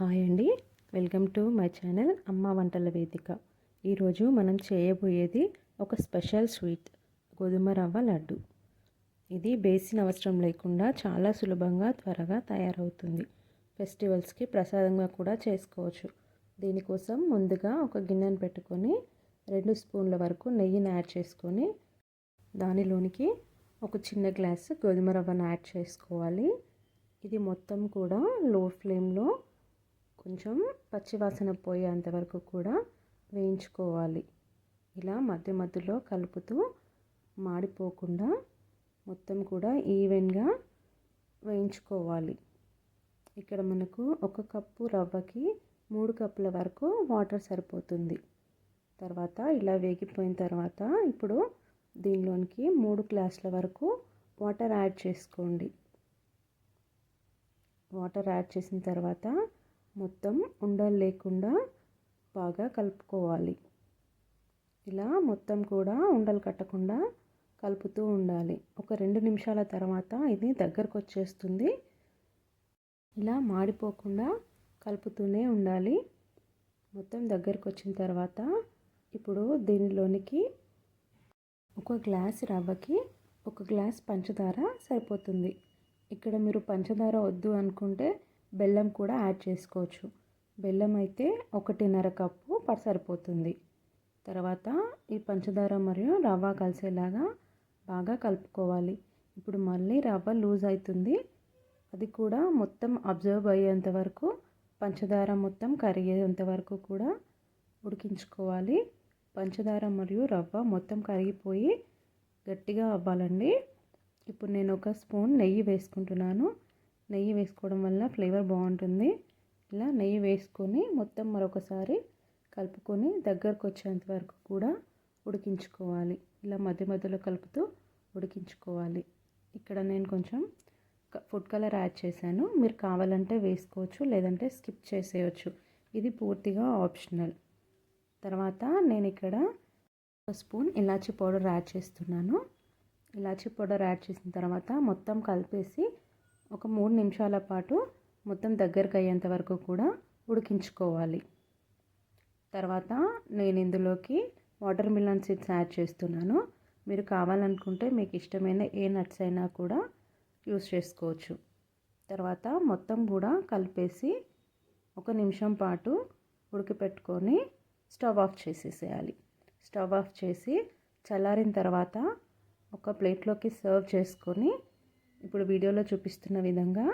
Hi అండి, welcome to my channel అమ్మ వంటల వేదిక. ఈరోజు మనం చేయబోయేది ఒక స్పెషల్ స్వీట్, గోధుమ రవ్వ లడ్డు. ఇది బేసిన అవసరం లేకుండా చాలా సులభంగా త్వరగా తయారవుతుంది. ఫెస్టివల్స్కి ప్రసాదంగా కూడా చేసుకోవచ్చు. దీనికోసం ముందుగా ఒక గిన్నెను పెట్టుకొని 2 స్పూన్ల వరకు నెయ్యిని యాడ్ చేసుకొని దానిలోనికి ఒక చిన్న గ్లాసు గోధుమ రవ్వను యాడ్ చేసుకోవాలి. ఇది మొత్తం కూడా లో ఫ్లేమ్లో కొంచెం పచ్చివాసన పోయేంత వరకు కూడా వేయించుకోవాలి. ఇలా మధ్య మధ్యలో కలుపుతూ మాడిపోకుండా మొత్తం కూడా ఈవెన్గా వేయించుకోవాలి. ఇక్కడ మనకు 1 కప్పు రవ్వకి 3 కప్పుల వరకు వాటర్ సరిపోతుంది. తర్వాత ఇలా వేగిపోయిన తర్వాత ఇప్పుడు దీనిలోనికి 3 గ్లాసుల వరకు వాటర్ యాడ్ చేసుకోండి. వాటర్ యాడ్ చేసిన తర్వాత మొత్తం ఉండలు లేకుండా బాగా కలుపుకోవాలి. ఇలా మొత్తం కూడా ఉండలు కట్టకుండా కలుపుతూ ఉండాలి. ఒక 2 నిమిషాల తర్వాత ఇది దగ్గరకు వచ్చేస్తుంది. ఇలా మాడిపోకుండా కలుపుతూనే ఉండాలి. మొత్తం దగ్గరకు వచ్చిన తర్వాత ఇప్పుడు దీనిలోనికి 1 గ్లాస్ రవ్వకి 1 గ్లాస్ పంచదార సరిపోతుంది. ఇక్కడ మీరు పంచదార వద్దు అనుకుంటే బెల్లం కూడా యాడ్ చేసుకోవచ్చు. బెల్లం అయితే 1.5 కప్పు సరిపోతుంది. తర్వాత ఈ పంచదార మరియు రవ్వ కలిసేలాగా బాగా కలుపుకోవాలి. ఇప్పుడు మళ్ళీ రవ్వ లూజ్ అవుతుంది. అది కూడా మొత్తం అబ్జర్వ్ అయ్యేంత వరకు, పంచదార మొత్తం కరిగేంత వరకు కూడా ఉడికించుకోవాలి. పంచదార మరియు రవ్వ మొత్తం కరిగిపోయి గట్టిగా అవ్వాలండి. ఇప్పుడు నేను 1 స్పూన్ నెయ్యి వేసుకుంటున్నాను. నెయ్యి వేసుకోవడం వల్ల ఫ్లేవర్ బాగుంటుంది. ఇలా నెయ్యి వేసుకొని మొత్తం మరొకసారి కలుపుకొని దగ్గరకు వచ్చేంత వరకు కూడా ఉడికించుకోవాలి. ఇలా మధ్య మధ్యలో కలుపుతూ ఉడికించుకోవాలి. ఇక్కడ నేను కొంచెం ఫుడ్ కలర్ యాడ్ చేశాను. మీరు కావాలంటే వేసుకోవచ్చు, లేదంటే స్కిప్ చేసేయచ్చు. ఇది పూర్తిగా ఆప్షనల్. తర్వాత నేను ఇక్కడ 1 స్పూన్ ఇలాచీ పౌడర్ యాడ్ చేస్తున్నాను. ఇలాచీ పౌడర్ యాడ్ చేసిన తర్వాత మొత్తం కలిపేసి ఒక 3 నిమిషాల పాటు మొత్తం దగ్గరకు అయ్యేంత వరకు కూడా ఉడికించుకోవాలి. తర్వాత నేను ఇందులోకి వాటర్ మిలన్ సీడ్స్ యాడ్ చేస్తున్నాను. మీరు కావాలనుకుంటే మీకు ఇష్టమైన ఏ నట్స్ అయినా కూడా యూస్ చేసుకోవచ్చు. తర్వాత మొత్తం కూడా కలిపేసి 1 నిమిషం పాటు ఉడికిపెట్టుకొని స్టవ్ ఆఫ్ చేసేసేయాలి. స్టవ్ ఆఫ్ చేసి చల్లారిన తర్వాత ఒక ప్లేట్లోకి సర్వ్ చేసుకొని ఇప్పుడు వీడియోలో చూపిస్తున్న విధంగా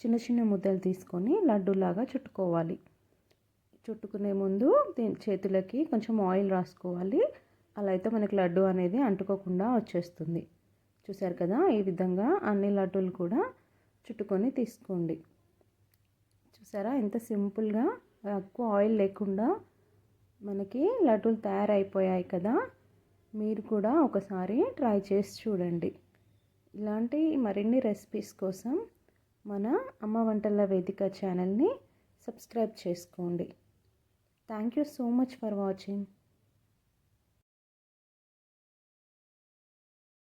చిన్న చిన్న ముద్దలు తీసుకొని లడ్డూలాగా చుట్టుకోవాలి. చుట్టుకునే ముందు చేతులకి కొంచెం ఆయిల్ రాసుకోవాలి. అలా అయితే మనకి లడ్డు అనేది అంటుకోకుండా వచ్చేస్తుంది. చూసారు కదా, ఈ విధంగా అన్ని లడ్డూలు కూడా చుట్టుకొని తీసుకోండి. చూసారా ఎంత సింపుల్గా, ఎక్కువ ఆయిల్ లేకుండా మనకి లడ్డూలు తయారైపోయాయి కదా. మీరు కూడా ఒకసారి ట్రై చేసి చూడండి. ఇలాంటి మరిన్ని రెసిపీస్ కోసం మన అమ్మ వంటల వేదిక ఛానల్ని సబ్స్క్రైబ్ చేసుకోండి. Thank you so much for watching.